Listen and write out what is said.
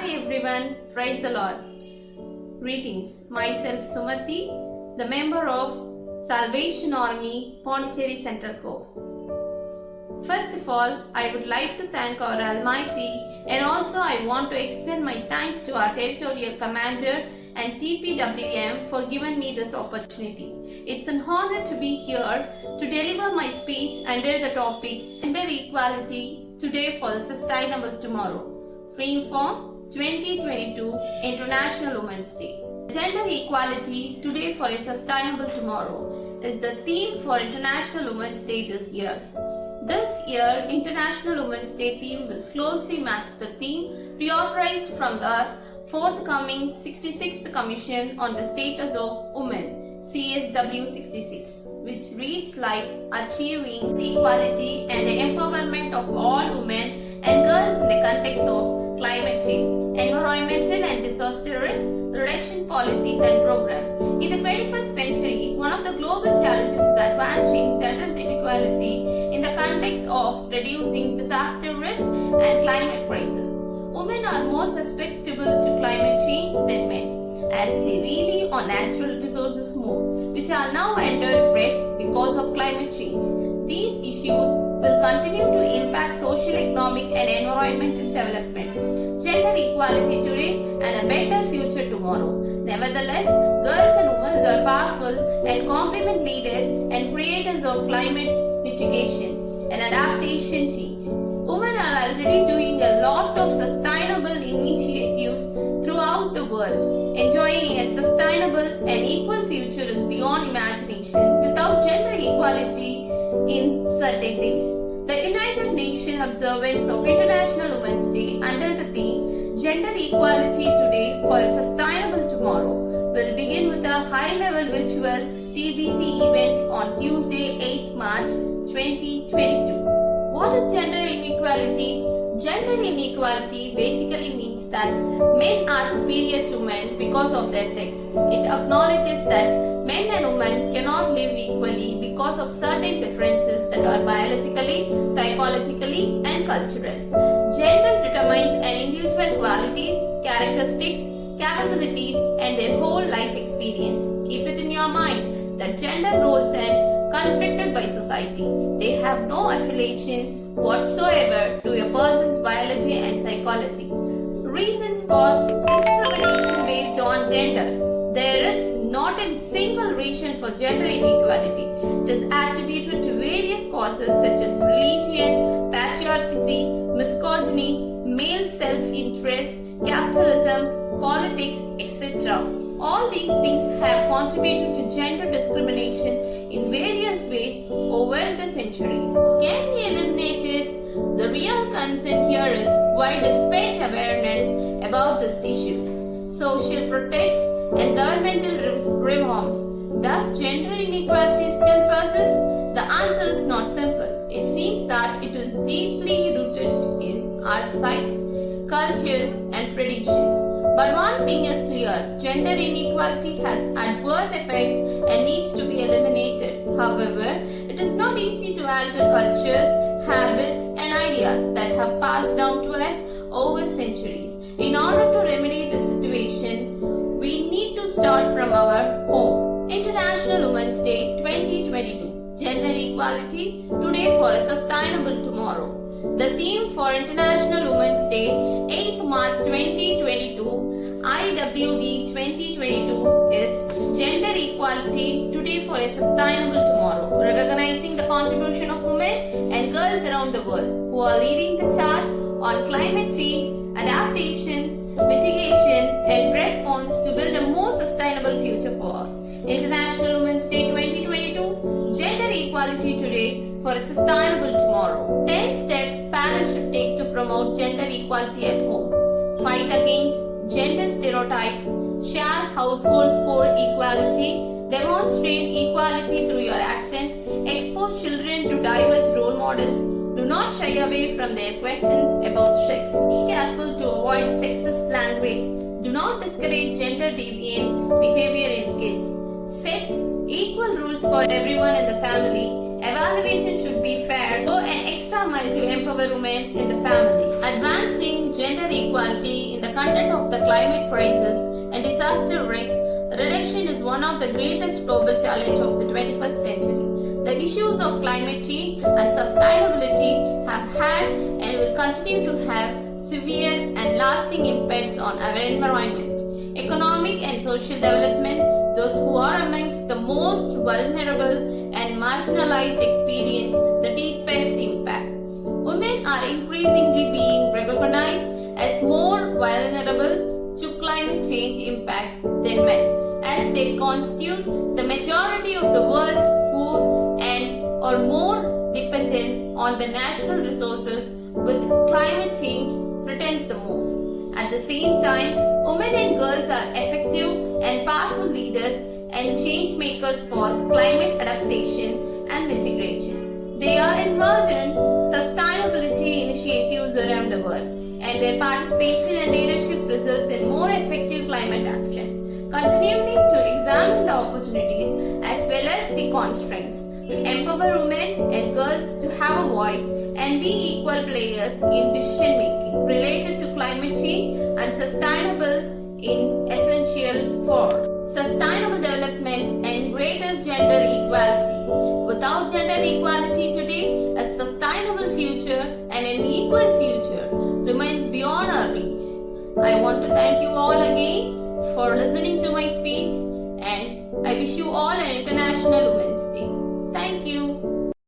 Hi everyone, praise the Lord. Greetings, myself Sumati, the member of Salvation Army, Pondichery Central Corps. First of all, I would like to thank our Almighty, and also I want to extend my thanks to our Territorial Commander and TPWM for giving me this opportunity. It's an honor to be here to deliver my speech under the topic Gender Equality Today for a Sustainable Tomorrow. Free Form 2022 International Women's Day. Gender Equality Today for a Sustainable Tomorrow is the theme for International Women's Day this year. This year, International Women's Day theme will closely match the theme reauthorized from the forthcoming 66th Commission on the Status of Women, CSW 66, which reads like Achieving Equality and the Empowerment of All Women and Girls in the Context of Climate Change, Environmental and Disaster Risk Reduction Policies and Programs. In the 21st century, one of the global challenges is advancing gender inequality in the context of reducing disaster risk and climate crisis. Women are more susceptible to climate change than men, as they rely on natural resources more, which are now under threat because of climate change. These issues will continue to impact social, economic and environmental development, gender equality today and a better future tomorrow. Nevertheless, girls and women are powerful and complement leaders and creators of climate mitigation and adaptation change. Women are already doing a lot of sustainable initiatives throughout the world. Enjoying a sustainable and equal future is beyond imagination without gender equality in certain days. The United Nations observance of International Women's Day under the theme Gender Equality Today for a Sustainable Tomorrow will begin with a high-level virtual TBC event on Tuesday, 8 March 2022. What is gender inequality? Gender inequality basically means that men are superior to men because of their sex. It acknowledges that men and women cannot live equally because of certain differences that are biologically, psychologically, and cultural. Gender determines an individual's qualities, characteristics, capabilities, and their whole life experience. Keep it in your mind that gender roles are constructed by society. They have no affiliation whatsoever to a person's biology and psychology. Reasons for discrimination based on gender. There is not a single reason for gender inequality. It is attributed to various causes such as religion, patriarchy, misogyny, male self-interest, capitalism, politics, etc. All these things have contributed to gender discrimination in various ways over the centuries. Can we eliminate it? The real concern here is widespread awareness about this issue, social protects and governmental reforms. Does gender inequality still persist? The answer is not simple. It seems that it is deeply rooted in our psyches, cultures and traditions. But one thing is clear, gender inequality has adverse effects and needs to be eliminated. However, it is not easy to alter cultures, habits and ideas that have passed down to us over centuries. In order to remedy the situation, we need to start from our home. International Women's Day 2022. Gender Equality Today for a Sustainable Tomorrow. The theme for International Women's Day 8th March 2022 IWD 2022 is Gender Equality Today for a Sustainable Tomorrow, recognizing the contribution of women and girls around the world who are leading the charge on climate change, adaptation, mitigation and response to build a more sustainable future for all. International Women's Day 2022 Gender Equality Today for a Sustainable Tomorrow. 10 steps parents should take to promote gender equality at home. Fight against gender stereotypes. Share household sport equality. Demonstrate equality through your accent. Expose children to diverse role models. Do not shy away from their questions about sex. Be careful to avoid sexist language. Do not discourage gender deviant behavior in kids. Set equal rules for everyone in the family. Evaluation should be fair. Go an extra mile to empower women in the family. Advancing gender equality in the context of the climate crisis and disaster risk reduction is one of the greatest global challenges of the 21st century. The issues of climate change and sustainability have had and will continue to have severe and lasting impacts on our environment, economic and social development. Those who are amongst the most vulnerable and marginalized experience the deepest impact. Women are increasingly being recognized as more vulnerable to climate change impacts than men, as they constitute the majority of the world's poor and are more dependent on the natural resources with climate change threatens the most. At the same time, women and girls are effective and powerful leaders and change makers for climate adaptation and mitigation. They are involved in sustainability initiatives around the world, and their participation and leadership results in more effective climate action. Continuing to examine the opportunities as well as the constraints to empower women and girls to have a voice and be equal players in decision making related to climate change and sustainable in essential for sustainable development and greater gender equality. Without gender equality today, a sustainable future and an equal future remains beyond our reach. I want to thank you all again for listening to my speech, and I wish you all an International Women's Day. Thank you.